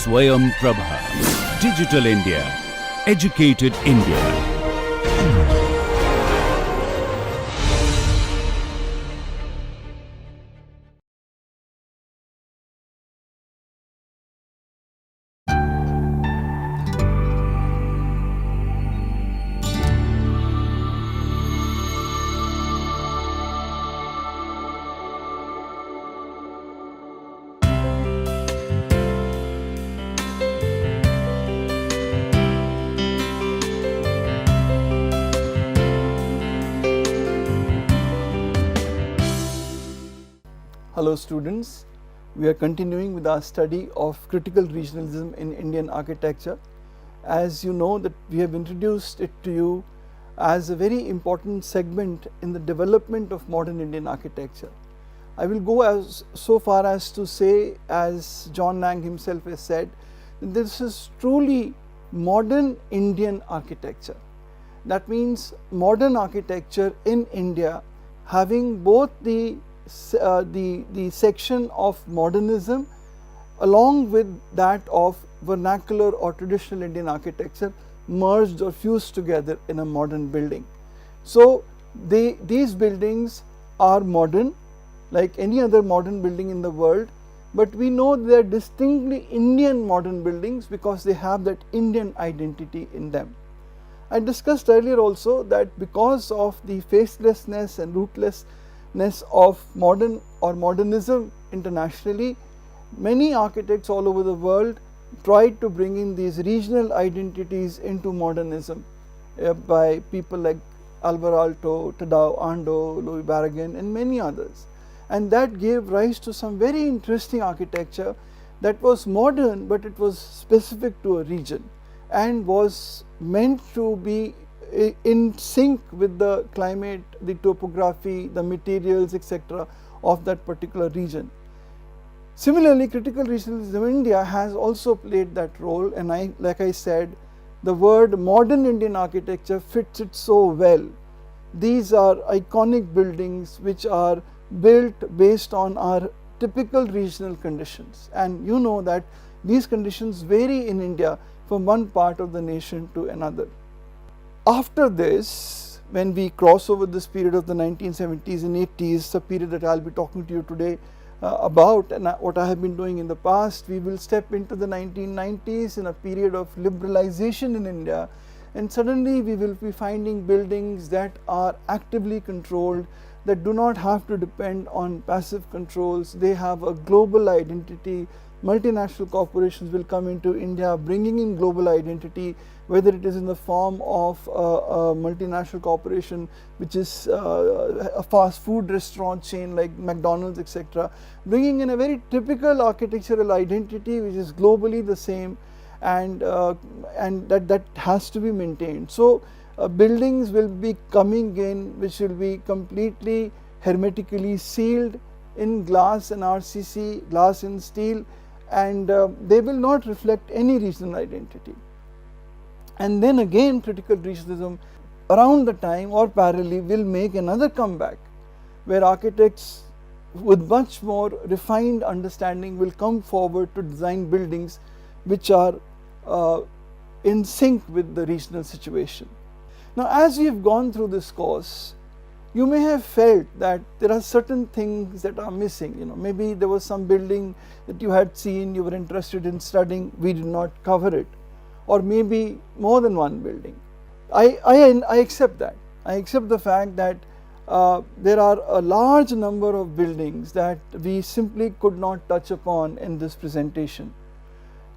SwayamPrabha. Digital India. Educated India. Hello students, we are continuing with our study of critical regionalism in Indian architecture. As you know that we have introduced it to you as a very important segment in the development of modern Indian architecture. I will go so far as to say, as John Lang himself has said, that this is truly modern Indian architecture. That means modern architecture in India having both the section of modernism along with that of vernacular or traditional Indian architecture merged or fused together in a modern building. So these buildings are modern like any other modern building in the world, but we know they are distinctly Indian modern buildings because they have that Indian identity in them. I discussed earlier also that because of the facelessness and rootlessness of modern or modernism internationally, many architects all over the world tried to bring in these regional identities into modernism by people like Alvar Aalto, Tadao Ando, Louis Barragan and many others, and that gave rise to some very interesting architecture that was modern, but it was specific to a region and was meant to be in sync with the climate, the topography, the materials, etc. of that particular region. Similarly, critical regionalism in India has also played that role, and like I said, the word modern Indian architecture fits it so well. These are iconic buildings which are built based on our typical regional conditions, and you know that these conditions vary in India from one part of the nation to another. After this, when we cross over this period of the 1970s and 80s, the period that I will be talking to you today about and what I have been doing in the past, we will step into the 1990s in a period of liberalization in India, and suddenly we will be finding buildings that are actively controlled, that do not have to depend on passive controls. They have a global identity. Multinational corporations will come into India bringing in global identity, whether it is in the form of a multinational corporation which is a fast food restaurant chain like McDonald's, etc., bringing in a very typical architectural identity which is globally the same, and that has to be maintained. So buildings will be coming in which will be completely hermetically sealed in glass and RCC, glass and steel, and they will not reflect any regional identity. And then again critical regionalism around the time or parallelly will make another comeback, where architects with much more refined understanding will come forward to design buildings which are in sync with the regional situation. Now, as we have gone through this course, you may have felt that there are certain things that are missing. Maybe there was some building that you had seen, you were interested in studying, we did not cover it, or maybe more than one building. I accept that. I accept the fact that there are a large number of buildings that we simply could not touch upon in this presentation.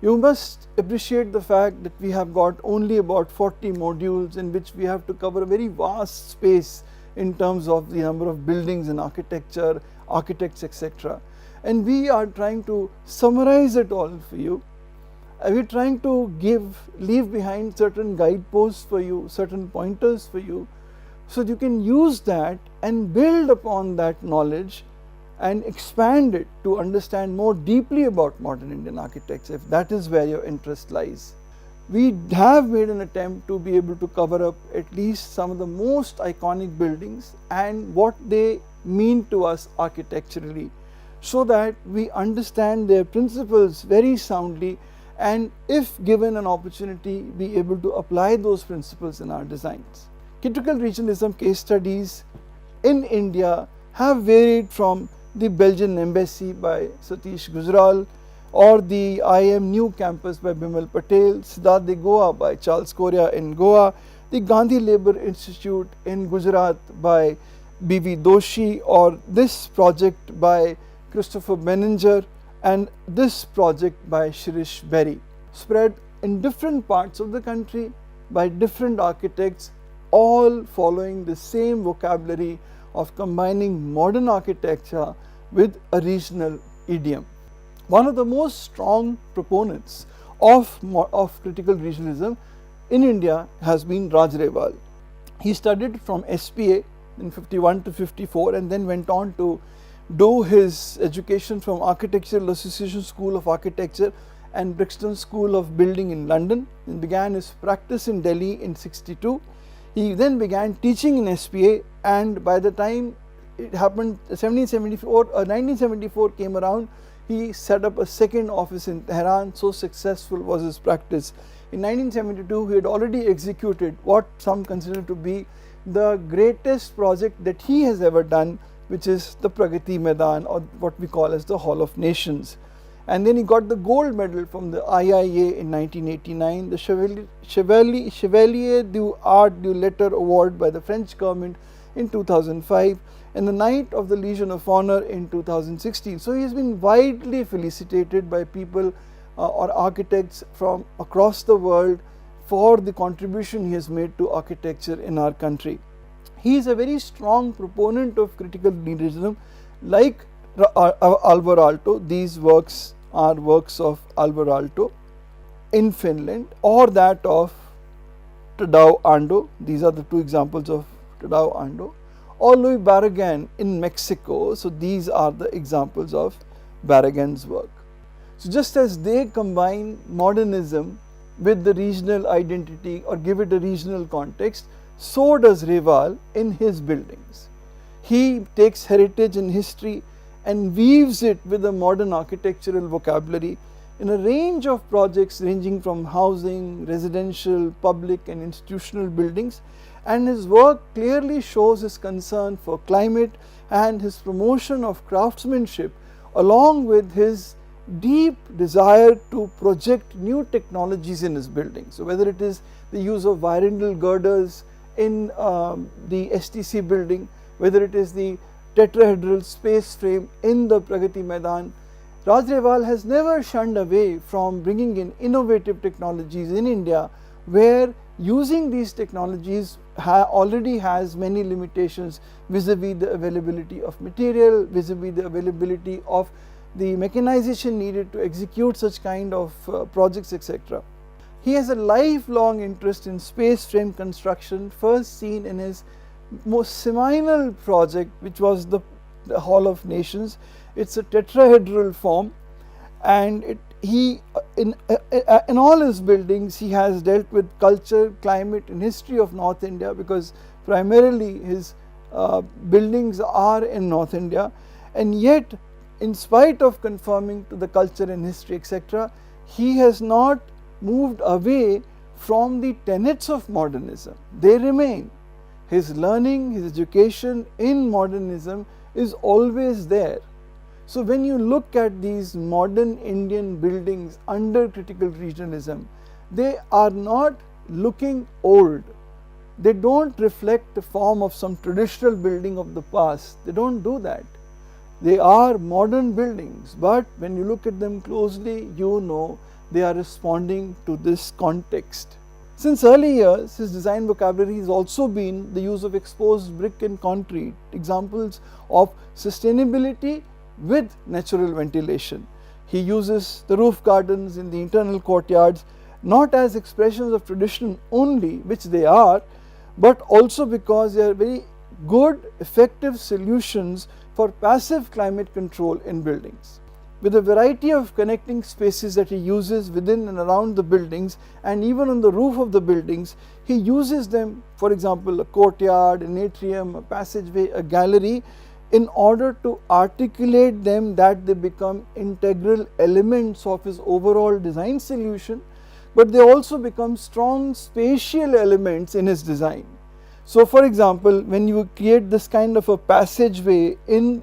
You must appreciate the fact that we have got only about 40 modules in which we have to cover a very vast space in terms of the number of buildings and architecture, architects, etc. And we are trying to summarize it all for you. We are trying to leave behind certain guideposts for you, certain pointers for you, so you can use that and build upon that knowledge and expand it to understand more deeply about modern Indian architecture, if that is where your interest lies. We have made an attempt to be able to cover up at least some of the most iconic buildings and what they mean to us architecturally, so that we understand their principles very soundly and if given an opportunity, be able to apply those principles in our designs. Critical regionalism case studies in India have varied from the Belgian Embassy by Satish Gujral, or the IIM New Campus by Bimal Patel, Siddharth de Goa by Charles Correa in Goa, the Gandhi Labour Institute in Gujarat by B.V. Doshi, or this project by Christopher Benninger, and this project by Shirish Berry, spread in different parts of the country by different architects, all following the same vocabulary of combining modern architecture with a regional idiom. One of the most strong proponents of critical regionalism in India has been Raj Rewal. He studied from SPA in 51 to 54 and then went on to do his education from Architectural Association School of Architecture and Brixton School of Building in London, and began his practice in Delhi in 62. He then began teaching in SPA, and by the time it happened 1974 came around, he set up a second office in Tehran. So successful was his practice. In 1972 he had already executed what some consider to be the greatest project that he has ever done, which is the Pragati Maidan, or what we call as the Hall of Nations. And then he got the gold medal from the IIA in 1989, the Chevalier du Art du Lettres Award by the French government in 2005, and the Knight of the Legion of Honor in 2016. So he has been widely felicitated by people or architects from across the world for the contribution he has made to architecture in our country. He is a very strong proponent of critical regionalism, like Alvar Aalto. These works are works of Alvar Aalto in Finland, or that of Tadao Ando. These are the two examples of Tadao Ando, or Louis Barragan in Mexico. So these are the examples of Barragan's work. So just as they combine modernism with the regional identity or give it a regional context, so does Rewal in his buildings. He takes heritage and history and weaves it with a modern architectural vocabulary in a range of projects ranging from housing, residential, public and institutional buildings, and his work clearly shows his concern for climate and his promotion of craftsmanship, along with his deep desire to project new technologies in his buildings. So whether it is the use of Vyrindal girders in the STC building, whether it is the tetrahedral space frame in the Pragati Maidan, Raj Rewal has never shunned away from bringing in innovative technologies in India, where using these technologies already has many limitations vis-a-vis the availability of material, vis-a-vis the availability of the mechanization needed to execute such kind of projects, etc. He has a lifelong interest in space frame construction, first seen in his most seminal project, which was the Hall of Nations. It's a tetrahedral form, and in all his buildings he has dealt with culture, climate and history of North India, because primarily his buildings are in North India, and yet in spite of conforming to the culture and history, etc., he has not moved away from the tenets of modernism. They remain. His learning, his education in modernism is always there. So when you look at these modern Indian buildings under critical regionalism, they are not looking old. They don't reflect the form of some traditional building of the past. They don't do that. They are modern buildings, but when you look at them closely, you know they are responding to this context. Since early years, his design vocabulary has also been the use of exposed brick and concrete, examples of sustainability with natural ventilation. He uses the roof gardens in the internal courtyards not as expressions of tradition only, which they are, but also because they are very good, effective solutions for passive climate control in buildings. With a variety of connecting spaces that he uses within and around the buildings, and even on the roof of the buildings, he uses them, for example, a courtyard, an atrium, a passageway, a gallery, in order to articulate them that they become integral elements of his overall design solution, but they also become strong spatial elements in his design. So for example, when you create this kind of a passageway in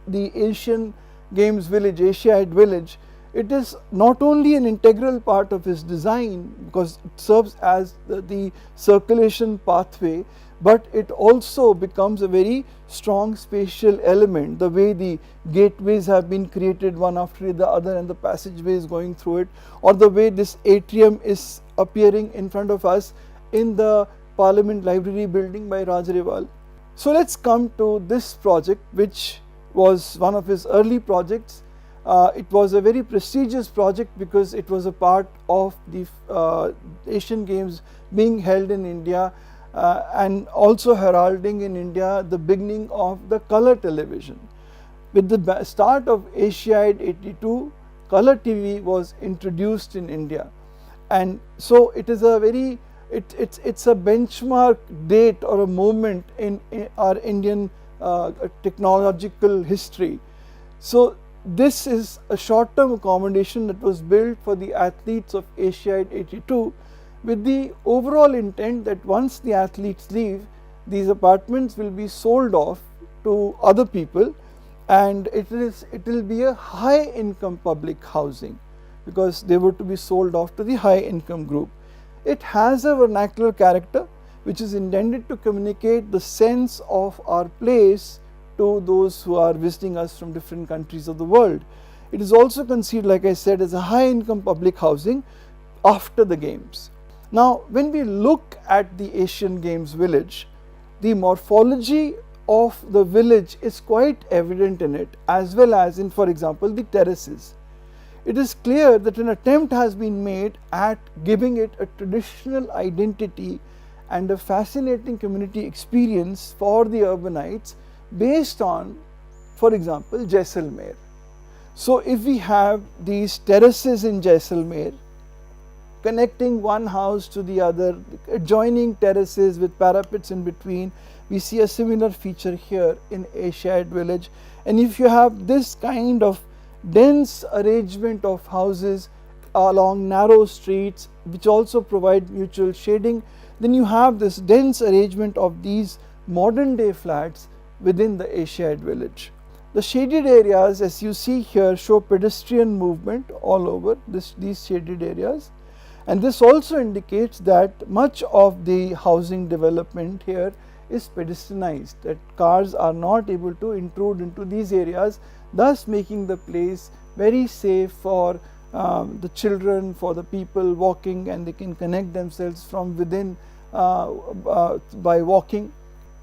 the Asian Games village, Asiaid village, it is not only an integral part of his design because it serves as the circulation pathway, but it also becomes a very strong spatial element. The way the gateways have been created one after the other and the passageway is going through it, or the way this atrium is appearing in front of us in the Parliament Library building by Rajariwal. So let's come to this project, which was one of his early projects. It was a very prestigious project because it was a part of the Asian Games being held in India and also heralding in India the beginning of the color television. With the start of Asiaid 82, color TV was introduced in India, and so it is a very it's a benchmark date or a moment in our Indian technological history. So this is a short-term accommodation that was built for the athletes of Asiaid 82 with the overall intent that once the athletes leave, these apartments will be sold off to other people, and it will be a high income public housing because they were to be sold off to the high income group. It has a vernacular character which is intended to communicate the sense of our place to those who are visiting us from different countries of the world. It is also conceived, like I said, as a high income public housing after the games. Now when we look at the Asian Games village, the morphology of the village is quite evident in it, as well as in, for example, the terraces. It is clear that an attempt has been made at giving it a traditional identity and a fascinating community experience for the urbanites based on, for example, Jaisalmer. So if we have these terraces in Jaisalmer connecting one house to the other, adjoining terraces with parapets in between, we see a similar feature here in Asiaid village. And if you have this kind of dense arrangement of houses along narrow streets which also provide mutual shading, then you have this dense arrangement of these modern day flats within the Asiaid village. The shaded areas, as you see here, show pedestrian movement all over these shaded areas, and this also indicates that much of the housing development here is pedestrianized, that cars are not able to intrude into these areas, thus making the place very safe for the children, for the people walking, and they can connect themselves from within by walking.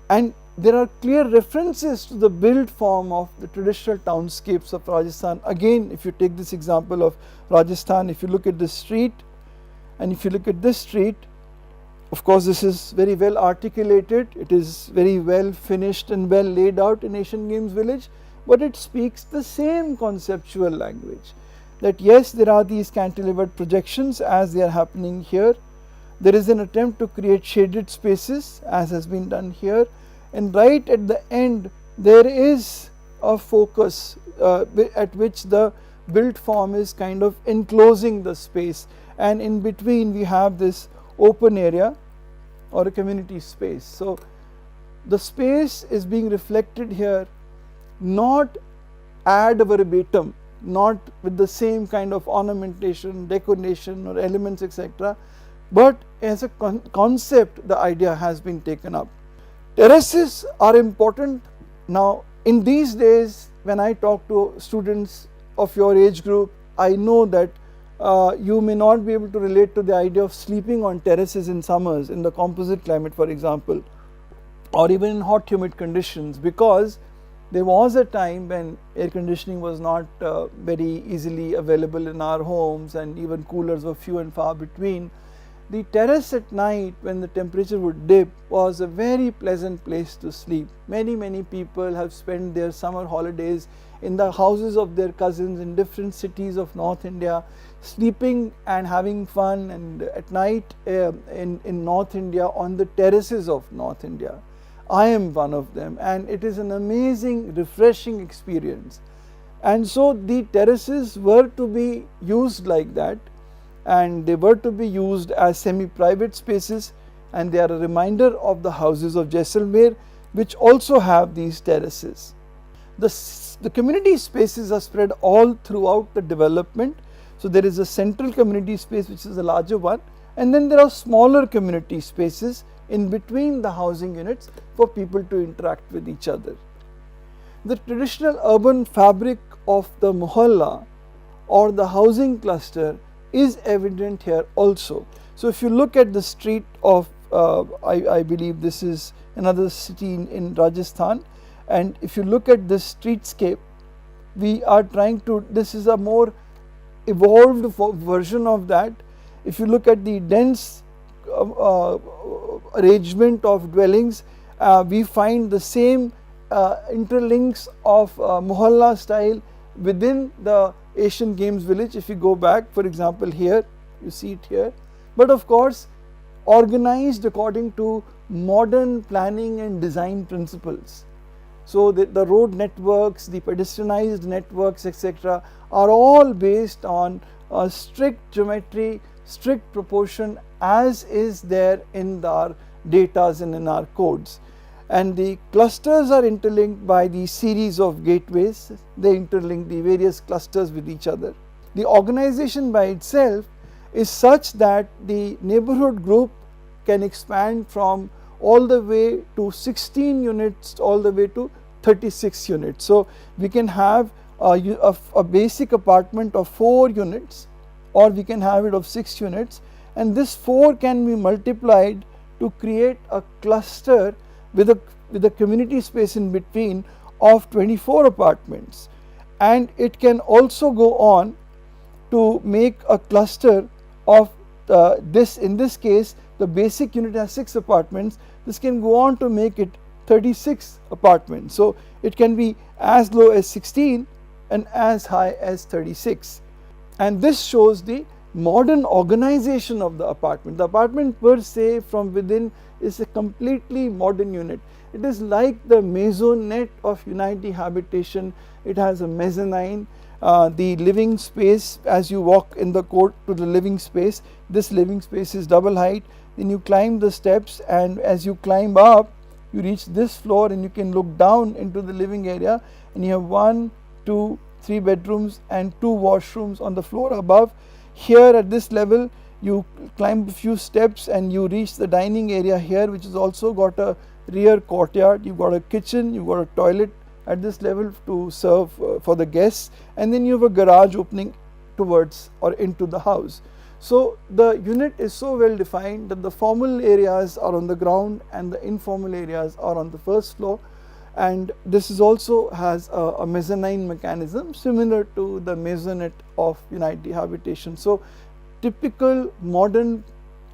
And there are clear references to the build form of the traditional townscapes of Rajasthan. Again, if you take this example of Rajasthan, if you look at this street and if you look at this street, of course this is very well articulated, it is very well finished and well laid out in Asian Games village, but it speaks the same conceptual language, that yes, there are these cantilevered projections as they are happening here. There is an attempt to create shaded spaces as has been done here, and right at the end there is a focus at which the built form is kind of enclosing the space, and in between we have this open area or a community space. So the space is being reflected here not ad verbatim, not with the same kind of ornamentation, decoration or elements, etc., but as a concept the idea has been taken up. Terraces are important. Now in these days when I talk to students of your age group, I know that you may not be able to relate to the idea of sleeping on terraces in summers in the composite climate, for example, or even in hot humid conditions, because there was a time when air conditioning was not very easily available in our homes, and even coolers were few and far between. The terrace at night, when the temperature would dip, was a very pleasant place to sleep. Many people have spent their summer holidays in the houses of their cousins in different cities of North India, sleeping and having fun, and at night in North India on the terraces of North India. I am one of them, and it is an amazing, refreshing experience. And so the terraces were to be used like that, and they were to be used as semi-private spaces, and they are a reminder of the houses of Jaisalmer, which also have these terraces. The community spaces are spread all throughout the development. So there is a central community space which is a larger one, and then there are smaller community spaces in between the housing units for people to interact with each other. The traditional urban fabric of the mohalla or the housing cluster is evident here also. So if you look at the street of, I believe this is another city in Rajasthan, and if you look at this streetscape, we are trying to, this is a more evolved version of that. If you look at the dense arrangement of dwellings, we find the same interlinks of mohalla style within the Asian Games village. If you go back, for example, here, you see it here, but of course organized according to modern planning and design principles. So the road networks, the pedestrianized networks, etc., are all based on a strict geometry, strict proportion, as is there in our datas and in our codes. And the clusters are interlinked by the series of gateways. They interlink the various clusters with each other. The organization by itself is such that the neighborhood group can expand from all the way to 16 units all the way to 36 units. So we can have a basic apartment of 4 units, or we can have it of 6 units, and this 4 can be multiplied to create a cluster with a community space in between of 24 apartments. And it can also go on to make a cluster of this, in this case the basic unit has 6 apartments, this can go on to make it 36 apartments. So it can be as low as 16 and as high as 36. And this shows the modern organization of the apartment. The apartment per se from within is a completely modern unit. It is like the maisonette of Unity Habitation. It has a mezzanine, the living space, as you walk in the court to the living space, this living space is double height. Then you climb the steps, and as you climb up, you reach this floor and you can look down into the living area, and you have 1, 2, 3 bedrooms and 2 washrooms on the floor above. Here at this level you climb a few steps and you reach the dining area here, which has also got a rear courtyard. You've got a kitchen, you've got a toilet at this level to serve for the guests, and then you have a garage opening towards or into the house. So the unit is so well defined that the formal areas are on the ground and the informal areas are on the first floor, and this is also has a mezzanine mechanism similar to the maisonette of Unity Habitation. So typical modern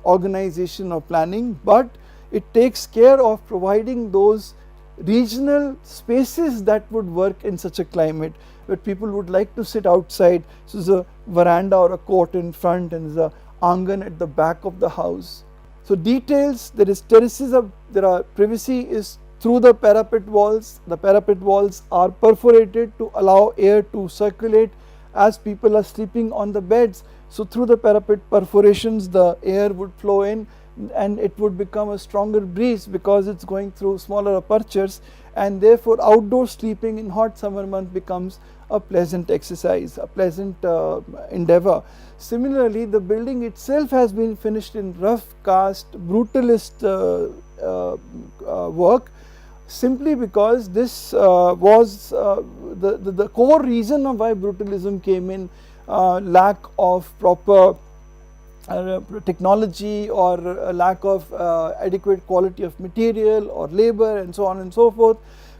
organization of planning, but it takes care of providing those regional spaces that would work in such a climate where people would like to sit outside. So there's a veranda or a court in front, and there's a angan at the back of the house. So details, there is terraces, there are privacy is through the parapet walls. The parapet walls are perforated to allow air to circulate as people are sleeping on the beds. So through the parapet perforations the air would flow in, and it would become a stronger breeze because it's going through smaller apertures, and therefore outdoor sleeping in hot summer month becomes a pleasant exercise, a pleasant endeavor. Similarly, the building itself has been finished in rough cast brutalist work, simply because this was the core reason of why brutalism came in, lack of proper technology, or a lack of adequate quality of material or labor, and so on and so forth,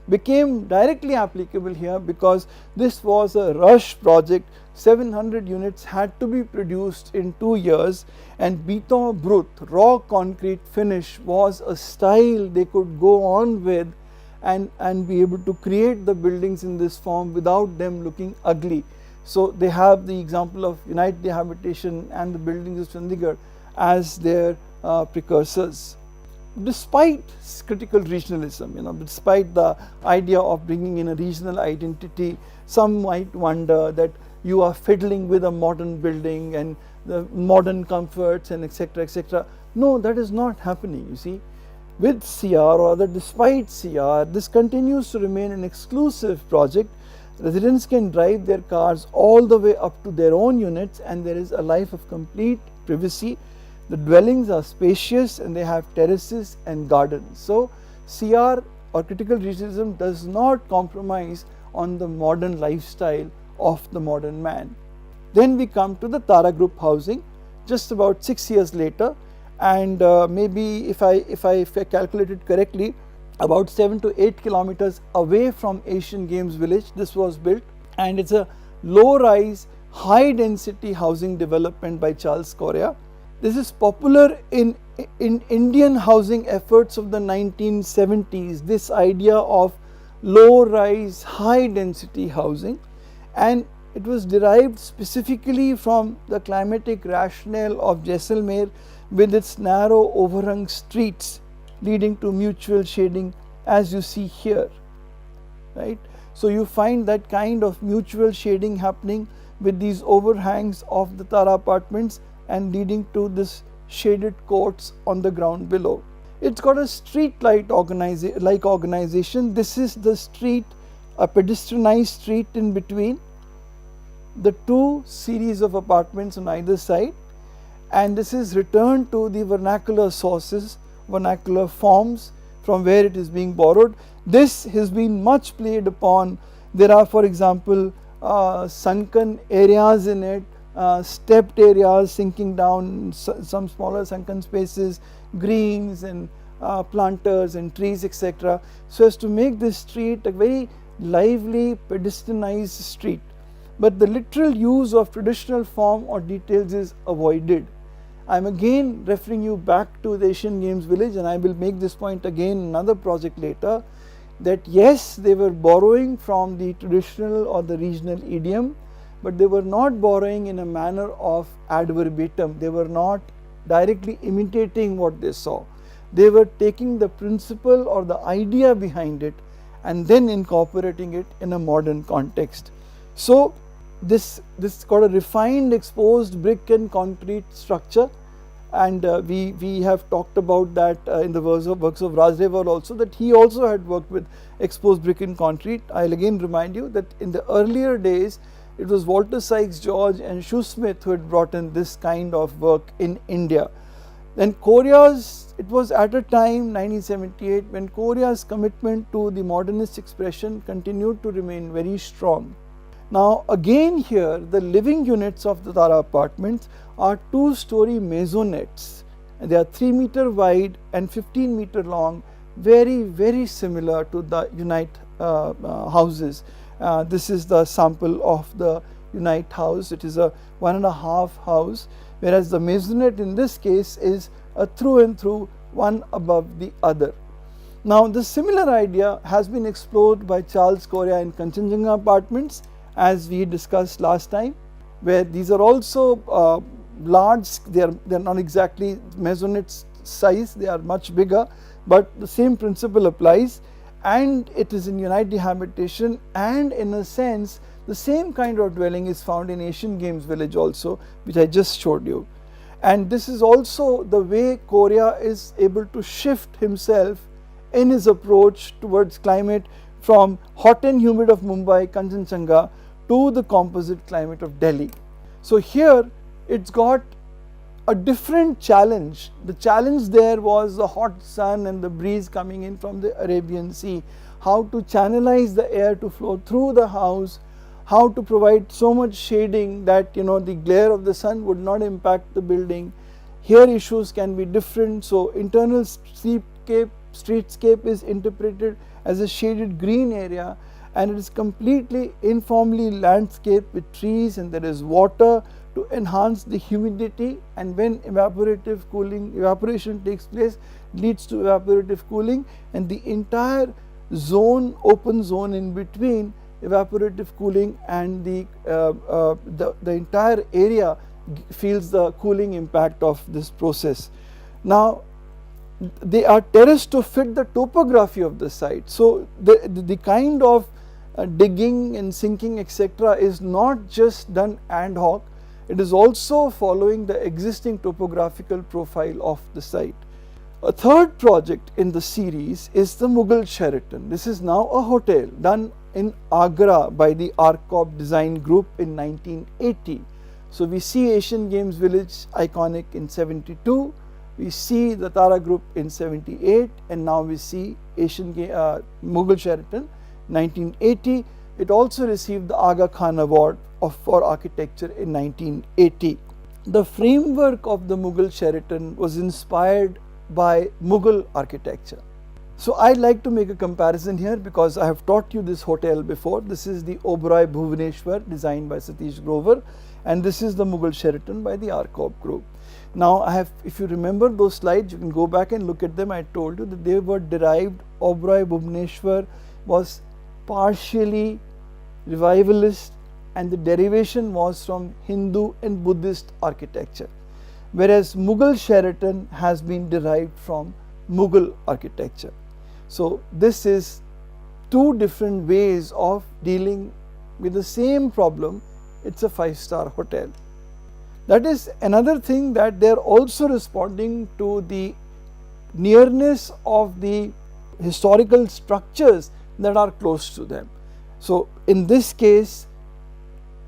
became directly applicable here because this was a rush project. 700 units had to be produced in 2 years, and béton brut, raw concrete finish, was a style they could go on with and be able to create the buildings in this form without them looking ugly. So they have the example of Unity Habitation and the buildings of Chandigarh as their precursors. despite critical regionalism, despite the idea of bringing in a regional identity, some might wonder that you are fiddling with a modern building and the modern comforts and etc. etc. No, that is not happening, you see. With CR, or rather despite CR, this continues to remain an exclusive project. Residents can drive their cars all the way up to their own units, and there is a life of complete privacy. The dwellings are spacious and they have terraces and gardens. So CR, or critical regionalism, does not compromise on the modern lifestyle of the modern man. Then we come to the Tara Group housing just about 6 years later, and maybe if I calculated correctly, about 7 to 8 kilometers away from Asian Games Village this was built, and it's a low-rise, high-density housing development by Charles Correa. This is popular in Indian housing efforts of the 1970s, this idea of low-rise, high-density housing, and it was derived specifically from the climatic rationale of Jaisalmer with its narrow overhung streets leading to mutual shading, as you see here, right. So you find that kind of mutual shading happening with these overhangs of the Tara apartments and leading to this shaded courts on the ground below. It's got a street light like organization. This is the street, a pedestrianized street in between the two series of apartments on either side, and this is returned to the vernacular sources, vernacular forms from where it is being borrowed. This has been much played upon. There are, for example, sunken areas in it, stepped areas sinking down, some smaller sunken spaces, greens and planters and trees, etc. So as to make this street a very lively pedestrianized street. But the literal use of traditional form or details is avoided. I am again referring you back to the Asian Games Village, and I will make this point again in another project later, that yes, they were borrowing from the traditional or the regional idiom, but they were not borrowing in a manner of ad verbatim. They were not directly imitating what they saw. They were taking the principle or the idea behind it and then incorporating it in a modern context. So this got a refined exposed brick and concrete structure, and we have talked about that in the works of Rajreval also, that he also had worked with exposed brick and concrete. I'll again remind you that in the earlier days it was Walter Sykes George and Shoesmith who had brought in this kind of work in India. Then Correa's, it was at a time 1978 when Correa's commitment to the modernist expression continued to remain very strong. Now again here the living units of the Tara apartments are two-story maisonettes, and they are 3 meter wide and 15 meter long, very similar to the Unite houses. This is the sample of the Unite house. It is a 1.5 house, whereas the maisonette in this case is a through and through one above the other. Now the similar idea has been explored by Charles Correa in Kanchenjunga apartments, as we discussed last time, where these are also large. They are not exactly maisonette size, they are much bigger, but the same principle applies, and it is in Unite habitation, and in a sense the same kind of dwelling is found in Asian Games Village also, which I just showed you. And this is also the way Correa is able to shift himself in his approach towards climate from hot and humid of Mumbai, Kanchenjunga, to the composite climate of Delhi. So here it's got a different challenge. The challenge there was the hot sun and the breeze coming in from the Arabian Sea, how to channelize the air to flow through the house, how to provide so much shading that the glare of the sun would not impact the building. Here issues can be different, so internal streetscape is interpreted as a shaded green area, and it is completely informally landscaped with trees, and there is water to enhance the humidity, and when evaporation takes place, leads to evaporative cooling, and the entire zone, open zone in between evaporative cooling, and the entire area feels the cooling impact of this process. Now they are terraced to fit the topography of the site. So the kind of digging and sinking etc. is not just done ad hoc, it is also following the existing topographical profile of the site. A third project in the series is the Mughal Sheraton. This is now a hotel done in Agra by the Arcop Design Group in 1980. So we see Asian Games Village iconic in 72, we see the Tara Group in 78, and now we see Mughal Sheraton 1980. It also received the Aga Khan Award for architecture in 1980. The framework of the Mughal Sheraton was inspired by Mughal architecture. So I like to make a comparison here because I have taught you this hotel before. This is the Oberoi Bhubaneswar designed by Satish Grover, and this is the Mughal Sheraton by the Arcop Group. Now if you remember those slides, you can go back and look at them. I told you that they were derived. Oberoi Bhubaneswar was partially revivalist and the derivation was from Hindu and Buddhist architecture, whereas Mughal Sheraton has been derived from Mughal architecture. So this is two different ways of dealing with the same problem. It's a 5-star hotel. That is another thing, that they are also responding to the nearness of the historical structures that are close to them. So in this case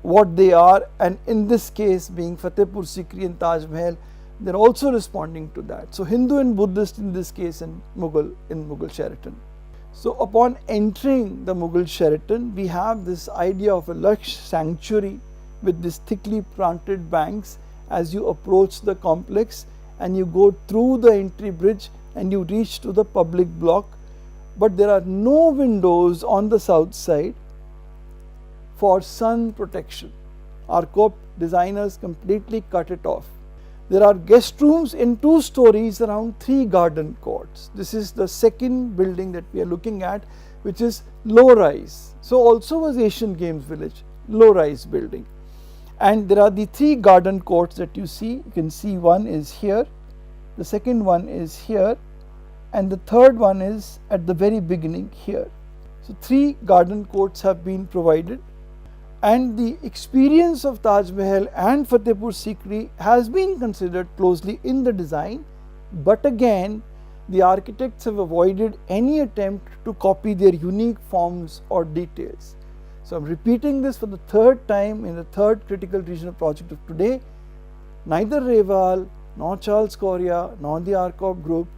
what they are, and in this case being Fatehpur Sikri and Taj Mahal, they are also responding to that. So Hindu and Buddhist in this case, and Mughal in Mughal Sheraton. So upon entering the Mughal Sheraton, we have this idea of a lush sanctuary with these thickly planted banks as you approach the complex, and you go through the entry bridge and you reach to the public block, but there are no windows on the south side for sun protection. Arcop designers completely cut it off. There are guest rooms in 2 stories around 3 garden courts. This is the second building that we are looking at, which is low rise. So also was Asian Games Village, low rise building. And there are the 3 garden courts that you see. You can see one is here, the second one is here, and the third one is at the very beginning here. So 3 garden courts have been provided. And the experience of Taj Mahal and Fatehpur Sikri has been considered closely in the design, but again the architects have avoided any attempt to copy their unique forms or details. So I am repeating this for the 3rd time in the 3rd critical regional project of today. Neither Rewal nor Charles Correa nor the Arcop Group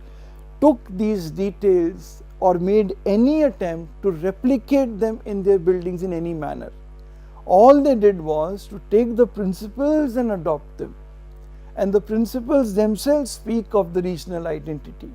took these details or made any attempt to replicate them in their buildings in any manner. All they did was to take the principles and adopt them, and the principles themselves speak of the regional identity.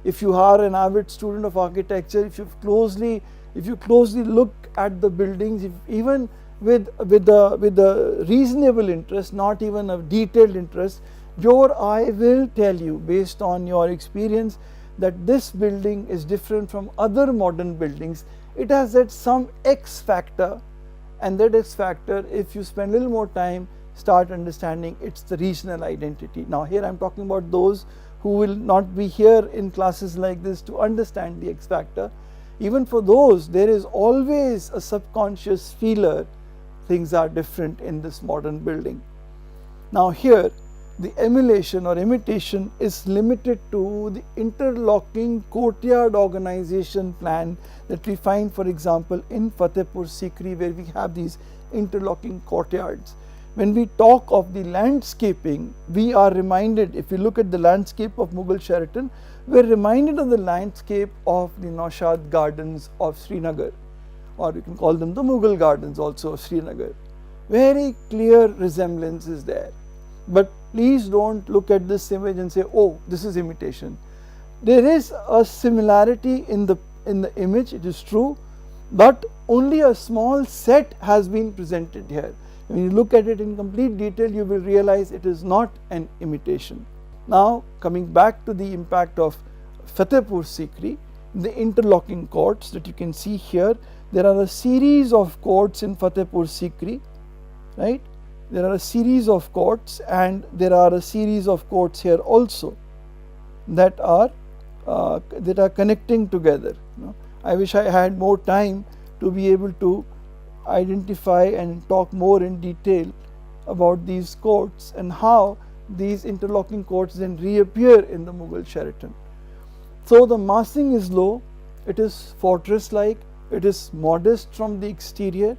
If you are an avid student of architecture, if you closely look at the buildings, even with a reasonable interest, not even a detailed interest, your eye will tell you based on your experience that this building is different from other modern buildings. It has that some X factor, and that X factor, if you spend a little more time, start understanding it's the regional identity. Now here I am talking about those who will not be here in classes like this to understand the X factor. Even for those, there is always a subconscious feeler, things are different in this modern building. Now here the emulation or imitation is limited to the interlocking courtyard organization plan that we find, for example, in Fatehpur Sikri, where we have these interlocking courtyards. When we talk of the landscaping, we are reminded, if we look at the landscape of Mughal Sheraton, we are reminded of the landscape of the Naushad Gardens of Srinagar, or you can call them the Mughal Gardens also of Srinagar. Very clear resemblance is there. But please don't look at this image and say, oh, this is imitation. There is a similarity in the image, it is true, but only a small set has been presented here. When you look at it in complete detail, you will realize it is not an imitation. Now coming back to the impact of Fatehpur Sikri, the interlocking courts that you can see here, there are a series of courts in Fatehpur Sikri, right? There are a series of courts, and there are a series of courts here also that are that are connecting together. I wish I had more time to be able to identify and talk more in detail about these courts and how these interlocking courts then reappear in the Mughal Sheraton. So the massing is low, it is fortress-like, it is modest from the exterior.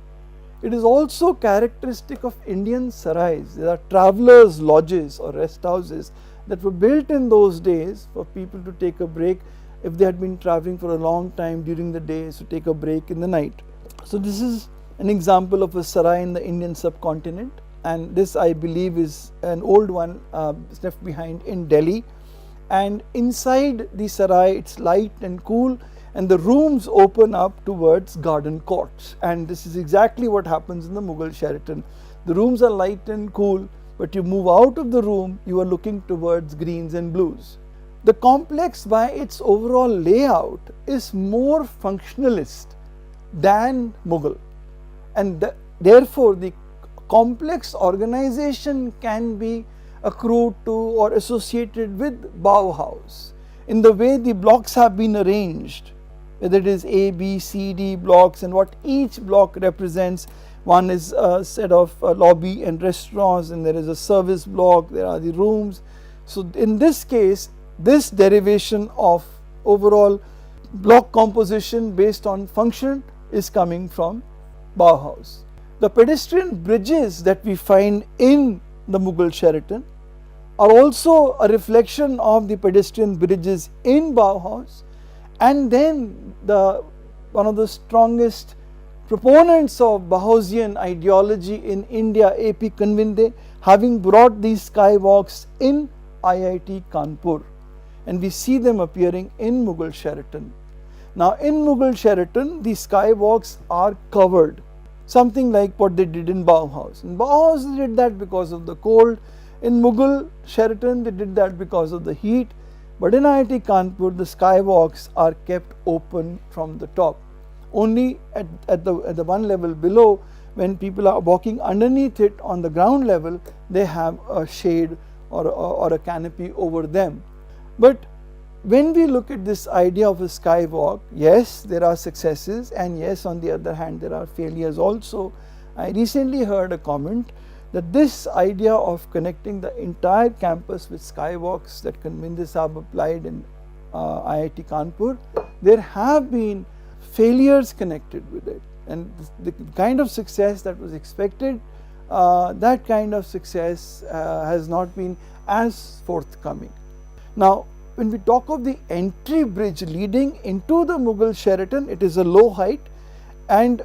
It is also characteristic of Indian sarais. There are travellers' lodges or rest houses that were built in those days for people to take a break if they had been travelling for a long time during the day, so take a break in the night. So this is an example of a sarai in the Indian subcontinent, and this I believe is an old one left behind in Delhi. And inside the sarai it's light and cool, and the rooms open up towards garden courts, and this is exactly what happens in the Mughal Sheraton. The rooms are light and cool, but you move out of the room, you are looking towards greens and blues. The complex by its overall layout is more functionalist than Mughal, and therefore the complex organization can be accrued to or associated with Bauhaus in the way the blocks have been arranged, whether it is A, B, C, D blocks, and what each block represents. One is a set of lobby and restaurants, and there is a service block, there are the rooms. So in this case, this derivation of overall block composition based on function is coming from Bauhaus. The pedestrian bridges that we find in the Mughal Sheraton are also a reflection of the pedestrian bridges in Bauhaus. And then one of the strongest proponents of Bauhausian ideology in India, A.P. Kanvinde, having brought these skywalks in IIT Kanpur, and we see them appearing in Mughal Sheraton. Now in Mughal Sheraton, the skywalks are covered, something like what they did in Bauhaus. In Bauhaus they did that because of the cold, in Mughal Sheraton they did that because of the heat. But in IIT Kanpur, the skywalks are kept open from the top. Only at the one level below, when people are walking underneath it on the ground level, they have a shade or a canopy over them. But when we look at this idea of a skywalk, yes, there are successes, and yes, on the other hand, there are failures also. I recently heard a comment that this idea of connecting the entire campus with skywalks that Kanvinde Saab applied in IIT Kanpur, there have been failures connected with it, and the kind of success that was expected, that kind of success has not been as forthcoming. Now when we talk of the entry bridge leading into the Mughal Sheraton, it is a low height, and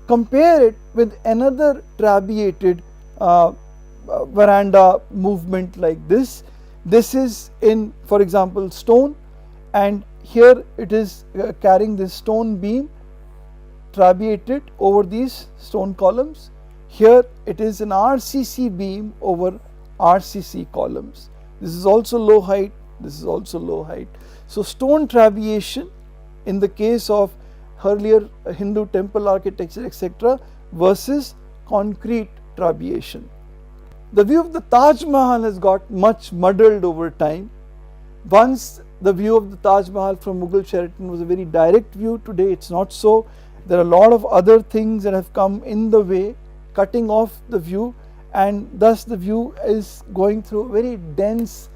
compare it with another trabeated veranda movement like this. This is in, for example, stone, and here it is carrying this stone beam trabeated over these stone columns. Here it is an RCC beam over RCC columns. This is also low height, this is also low height. So stone trabeation in the case of earlier Hindu temple architecture, etc., versus concrete trabeation. The view of the Taj Mahal has got much muddled over time. Once the view of the Taj Mahal from Mughal Sheraton was a very direct view. Today it's not so. There are a lot of other things that have come in the way, cutting off the view, and thus the view is going through a very dense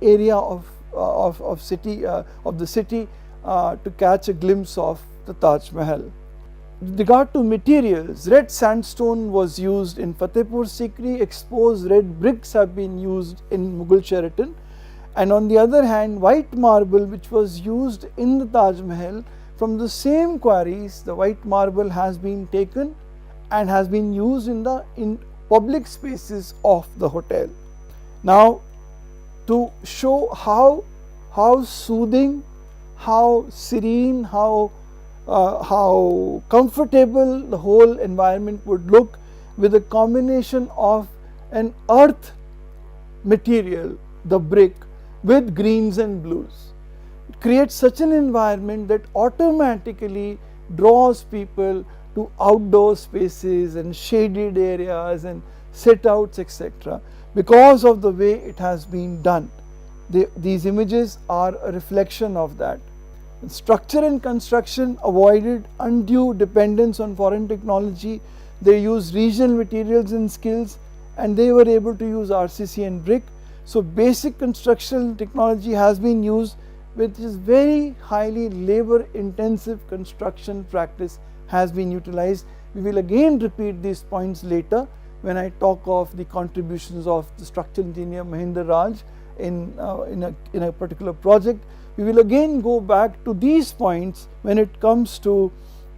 area of the city to catch a glimpse of the Taj Mahal. With regard to materials, red sandstone was used in Fatehpur Sikri, exposed red bricks have been used in Mughal Sheraton, and on the other hand, white marble, which was used in the Taj Mahal, from the same quarries, the white marble has been taken and has been used in public spaces of the hotel. Now, to show how soothing, how serene, how comfortable the whole environment would look with a combination of an earth material, the brick, with greens and blues. It creates such an environment that automatically draws people to outdoor spaces and shaded areas and sit outs, etc., because of the way it has been done. these images are a reflection of that. Structure and construction avoided undue dependence on foreign technology. They used regional materials and skills, and they were able to use RCC and brick. So basic construction technology has been used, which is very highly labor intensive construction practice has been utilized. We will again repeat these points later when I talk of the contributions of the structural engineer Mahendra Raj in a particular project. We will again go back to these points when it comes to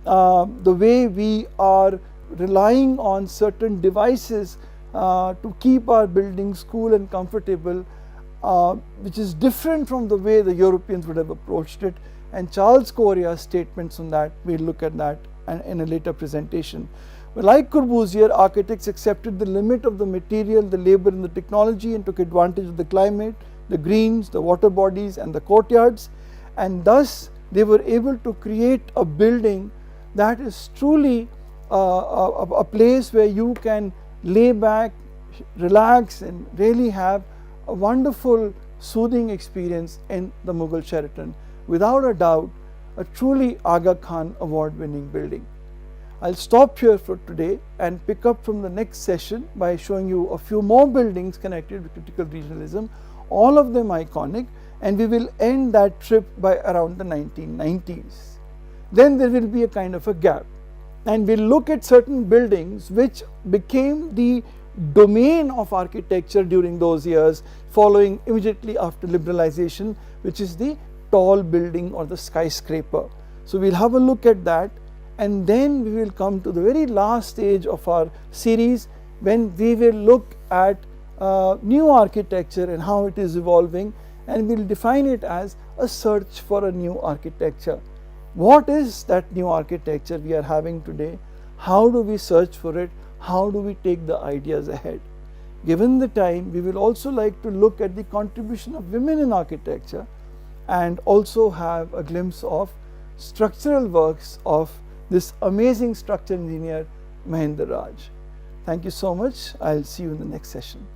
the way we are relying on certain devices to keep our buildings cool and comfortable, which is different from the way the Europeans would have approached it, and Charles Correa's statements on that, we will look at that in a later presentation. But like Corbusier, architects accepted the limit of the material, the labor and the technology, and took advantage of the climate, the greens, the water bodies and the courtyards, and thus they were able to create a building that is truly a place where you can lay back, relax and really have a wonderful soothing experience in the Mughal Sheraton. Without a doubt, a truly Aga Khan award winning building. I'll stop here for today and pick up from the next session by showing you a few more buildings connected with critical regionalism, all of them iconic, and we will end that trip by around the 1990s. Then there will be a kind of a gap, and we'll look at certain buildings which became the domain of architecture during those years following immediately after liberalization, which is the tall building or the skyscraper. So we'll have a look at that, and then we will come to the very last stage of our series when we will look at new architecture and how it is evolving, and we'll define it as a search for a new architecture. What is that new architecture we are having today? How do we search for it? How do we take the ideas ahead? Given the time, we will also like to look at the contribution of women in architecture and also have a glimpse of structural works of this amazing structural engineer Mahendra Raj. Thank you so much. I'll see you in the next session.